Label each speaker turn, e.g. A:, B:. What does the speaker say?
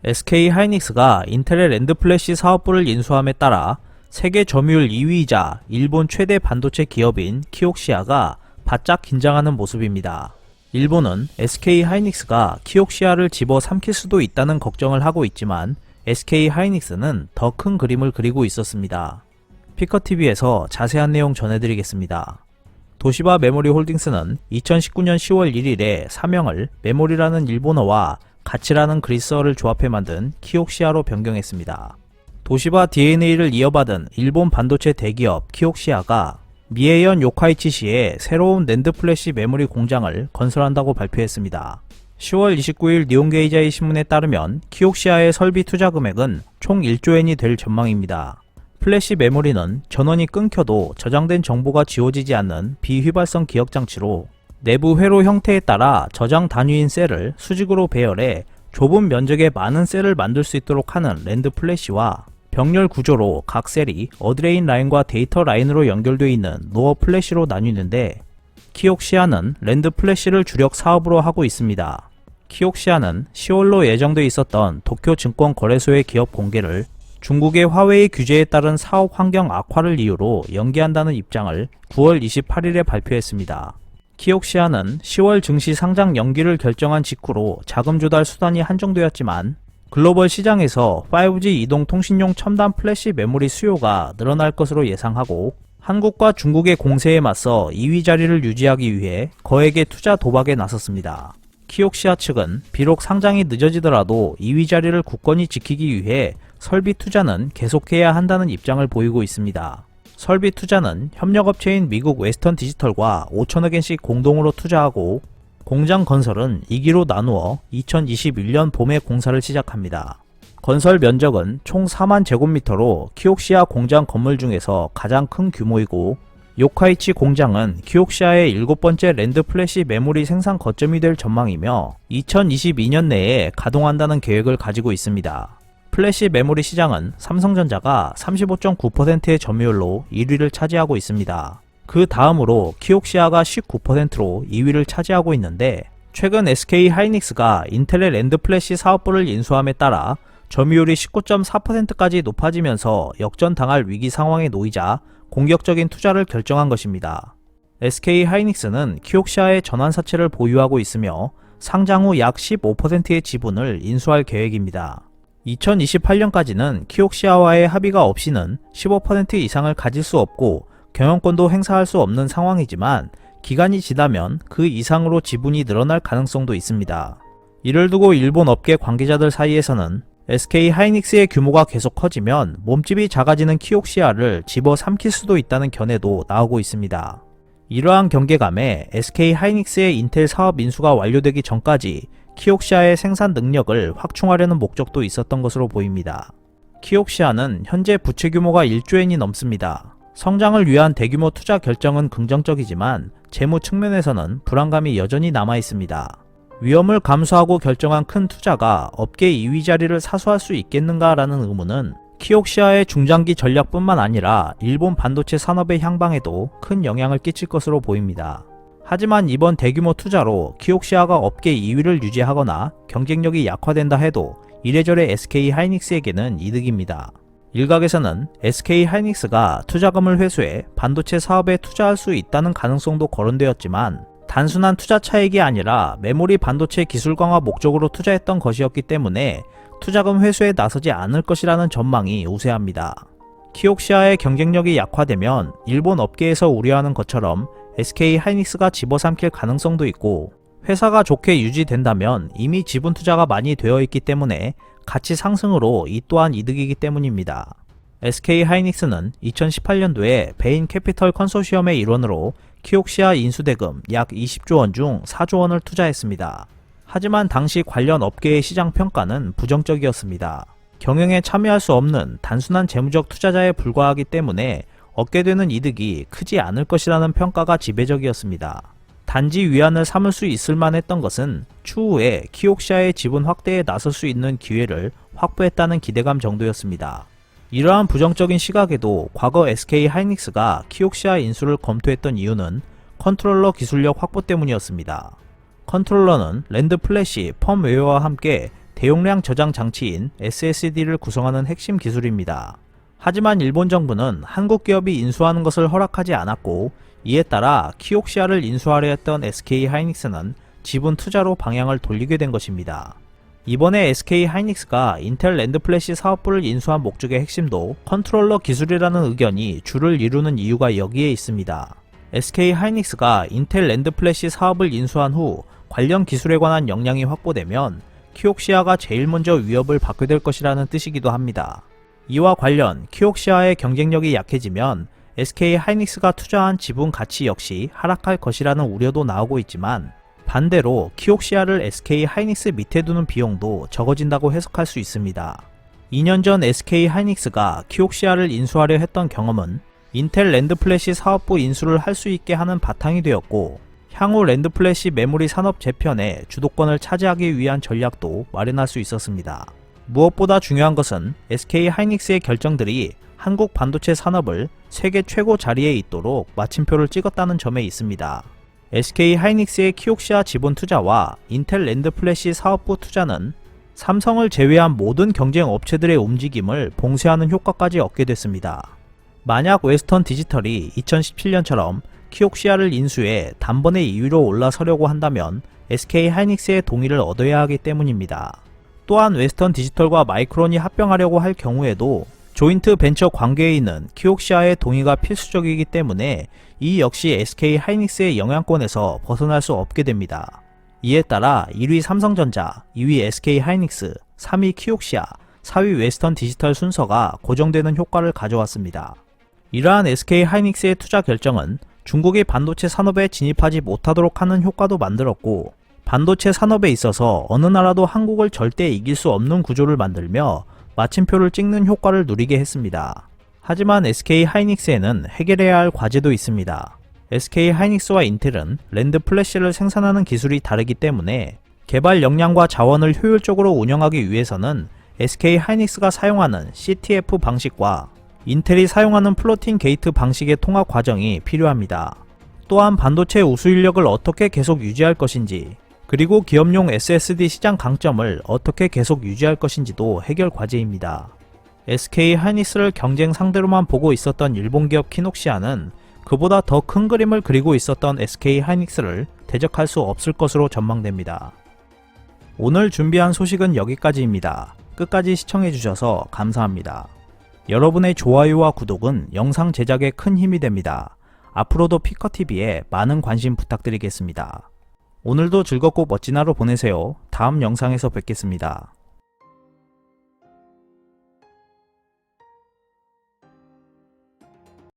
A: SK 하이닉스가 인텔의 랜드 플래시 사업부를 인수함에 따라 세계 점유율 2위이자 일본 최대 반도체 기업인 키옥시아가 바짝 긴장하는 모습입니다. 일본은 SK 하이닉스가 키옥시아를 집어삼킬 수도 있다는 걱정을 하고 있지만 SK 하이닉스는 더 큰 그림을 그리고 있었습니다. 피커TV에서 자세한 내용 전해드리겠습니다. 도시바 메모리 홀딩스는 2019년 10월 1일에 사명을 메모리라는 일본어와 가치라는 그리스어를 조합해 만든 키옥시아로 변경했습니다. 도시바 DNA를 이어받은 일본 반도체 대기업 키옥시아가 미에현 요카이치시에 새로운 낸드 플래시 메모리 공장을 건설한다고 발표했습니다. 10월 29일 니온게이자이 신문에 따르면 키옥시아의 설비 투자 금액은 총 1조엔이 될 전망입니다. 플래시 메모리는 전원이 끊겨도 저장된 정보가 지워지지 않는 비휘발성 기억 장치로 내부 회로 형태에 따라 저장 단위인 셀을 수직으로 배열해 좁은 면적의 많은 셀을 만들 수 있도록 하는 랜드 플래시와 병렬 구조로 각 셀이 어드레인 라인과 데이터 라인으로 연결되어 있는 노어 플래시로 나뉘는데 키옥시아는 랜드 플래시를 주력 사업으로 하고 있습니다. 키옥시아는 10월로 예정돼 있었던 도쿄 증권 거래소의 기업 공개를 중국의 화웨이 규제에 따른 사업 환경 악화를 이유로 연기한다는 입장을 9월 28일에 발표했습니다. 키옥시아는 10월 증시 상장 연기를 결정한 직후로 자금 조달 수단이 한정되었지만 글로벌 시장에서 5G 이동 통신용 첨단 플래시 메모리 수요가 늘어날 것으로 예상하고 한국과 중국의 공세에 맞서 2위 자리를 유지하기 위해 거액의 투자 도박에 나섰습니다. 키옥시아 측은 비록 상장이 늦어지더라도 2위 자리를 굳건히 지키기 위해 설비 투자는 계속해야 한다는 입장을 보이고 있습니다. 설비 투자는 협력업체인 미국 웨스턴 디지털과 5천억엔씩 공동으로 투자하고 공장 건설은 2기로 나누어 2021년 봄에 공사를 시작합니다. 건설 면적은 총 4만 제곱미터로 키옥시아 공장 건물 중에서 가장 큰 규모이고 요카이치 공장은 키옥시아의 7번째 랜드 플래시 메모리 생산 거점이 될 전망이며 2022년 내에 가동한다는 계획을 가지고 있습니다. 플래시 메모리 시장은 삼성전자가 35.9%의 점유율로 1위를 차지하고 있습니다. 그 다음으로 키옥시아가 19%로 2위를 차지하고 있는데 최근 SK 하이닉스가 인텔의 랜드 플래시 사업부를 인수함에 따라 점유율이 19.4%까지 높아지면서 역전당할 위기 상황에 놓이자 공격적인 투자를 결정한 것입니다. SK 하이닉스는 키옥시아의 전환사채를 보유하고 있으며 상장 후 약 15%의 지분을 인수할 계획입니다. 2028년까지는 키옥시아와의 합의가 없이는 15% 이상을 가질 수 없고 경영권도 행사할 수 없는 상황이지만 기간이 지나면 그 이상으로 지분이 늘어날 가능성도 있습니다. 이를 두고 일본 업계 관계자들 사이에서는 SK 하이닉스의 규모가 계속 커지면 몸집이 작아지는 키옥시아를 집어삼킬 수도 있다는 견해도 나오고 있습니다. 이러한 경계감에 SK 하이닉스의 인텔 사업 인수가 완료되기 전까지 키옥시아의 생산 능력을 확충하려는 목적도 있었던 것으로 보입니다. 키옥시아는 현재 부채 규모가 1조엔이 넘습니다. 성장을 위한 대규모 투자 결정은 긍정적이지만 재무 측면에서는 불안감이 여전히 남아 있습니다. 위험을 감수하고 결정한 큰 투자가 업계 2위 자리를 사수할 수 있겠는가라는 의문은 키옥시아의 중장기 전략뿐만 아니라 일본 반도체 산업의 향방에도 큰 영향을 끼칠 것으로 보입니다. 하지만 이번 대규모 투자로 키옥시아가 업계 2위를 유지하거나 경쟁력이 약화된다 해도 이래저래 SK 하이닉스에게는 이득입니다. 일각에서는 SK 하이닉스가 투자금을 회수해 반도체 사업에 투자할 수 있다는 가능성도 거론되었지만 단순한 투자 차익이 아니라 메모리 반도체 기술 강화 목적으로 투자했던 것이었기 때문에 투자금 회수에 나서지 않을 것이라는 전망이 우세합니다. 키옥시아의 경쟁력이 약화되면 일본 업계에서 우려하는 것처럼 SK 하이닉스가 집어삼킬 가능성도 있고 회사가 좋게 유지된다면 이미 지분 투자가 많이 되어 있기 때문에 가치 상승으로 이 또한 이득이기 때문입니다. SK 하이닉스는 2018년도에 베인 캐피털 컨소시엄의 일원으로 키옥시아 인수대금 약 20조 원 중 4조 원을 투자했습니다. 하지만 당시 관련 업계의 시장 평가는 부정적이었습니다. 경영에 참여할 수 없는 단순한 재무적 투자자에 불과하기 때문에 얻게 되는 이득이 크지 않을 것이라는 평가가 지배적이었습니다. 단지 위안을 삼을 수 있을 만했던 것은 추후에 키옥시아의 지분 확대에 나설 수 있는 기회를 확보했다는 기대감 정도였습니다. 이러한 부정적인 시각에도 과거 SK 하이닉스가 키옥시아 인수를 검토했던 이유는 컨트롤러 기술력 확보 때문이었습니다. 컨트롤러는 랜드 플래시, 펌웨어와 함께 대용량 저장 장치인 SSD를 구성하는 핵심 기술입니다. 하지만 일본 정부는 한국 기업이 인수하는 것을 허락하지 않았고, 이에 따라 키옥시아를 인수하려 했던 SK하이닉스는 지분 투자로 방향을 돌리게 된 것입니다. 이번에 SK하이닉스가 인텔 랜드플래시 사업부를 인수한 목적의 핵심도 컨트롤러 기술이라는 의견이 주를 이루는 이유가 여기에 있습니다. SK하이닉스가 인텔 랜드플래시 사업을 인수한 후 관련 기술에 관한 역량이 확보되면 키옥시아가 제일 먼저 위협을 받게 될 것이라는 뜻이기도 합니다. 이와 관련 키옥시아의 경쟁력이 약해지면 SK하이닉스가 투자한 지분 가치 역시 하락할 것이라는 우려도 나오고 있지만, 반대로 키옥시아를 SK하이닉스 밑에 두는 비용도 적어진다고 해석할 수 있습니다. 2년 전 SK하이닉스가 키옥시아를 인수하려 했던 경험은 인텔 랜드플래시 사업부 인수를 할 수 있게 하는 바탕이 되었고, 향후 랜드플래시 메모리 산업 재편의 주도권을 차지하기 위한 전략도 마련할 수 있었습니다. 무엇보다 중요한 것은 SK하이닉스의 결정들이 한국 반도체 산업을 세계 최고 자리에 있도록 마침표를 찍었다는 점에 있습니다. SK하이닉스의 키옥시아 지분 투자와 인텔 랜드플래시 사업부 투자는 삼성을 제외한 모든 경쟁 업체들의 움직임을 봉쇄하는 효과까지 얻게 됐습니다. 만약 웨스턴 디지털이 2017년처럼 키옥시아를 인수해 단번에 2위로 올라서려고 한다면 SK하이닉스의 동의를 얻어야 하기 때문입니다. 또한 웨스턴 디지털과 마이크론이 합병하려고 할 경우에도 조인트 벤처 관계에 있는 키옥시아의 동의가 필수적이기 때문에 이 역시 SK하이닉스의 영향권에서 벗어날 수 없게 됩니다. 이에 따라 1위 삼성전자, 2위 SK하이닉스, 3위 키옥시아, 4위 웨스턴 디지털 순서가 고정되는 효과를 가져왔습니다. 이러한 SK하이닉스의 투자 결정은 중국이 반도체 산업에 진입하지 못하도록 하는 효과도 만들었고, 반도체 산업에 있어서 어느 나라도 한국을 절대 이길 수 없는 구조를 만들며 마침표를 찍는 효과를 누리게 했습니다. 하지만 SK하이닉스에는 해결해야 할 과제도 있습니다. SK하이닉스와 인텔은 랜드 플래시를 생산하는 기술이 다르기 때문에 개발 역량과 자원을 효율적으로 운영하기 위해서는 SK하이닉스가 사용하는 CTF 방식과 인텔이 사용하는 플로팅 게이트 방식의 통합 과정이 필요합니다. 또한 반도체 우수 인력을 어떻게 계속 유지할 것인지, 그리고 기업용 SSD 시장 강점을 어떻게 계속 유지할 것인지도 해결 과제입니다. SK하이닉스를 경쟁 상대로만 보고 있었던 일본 기업 키옥시아는 그보다 더 큰 그림을 그리고 있었던 SK하이닉스를 대적할 수 없을 것으로 전망됩니다. 오늘 준비한 소식은 여기까지입니다. 끝까지 시청해주셔서 감사합니다. 여러분의 좋아요와 구독은 영상 제작에 큰 힘이 됩니다. 앞으로도 피커TV에 많은 관심 부탁드리겠습니다. 오늘도 즐겁고 멋진 하루 보내세요. 다음 영상에서 뵙겠습니다.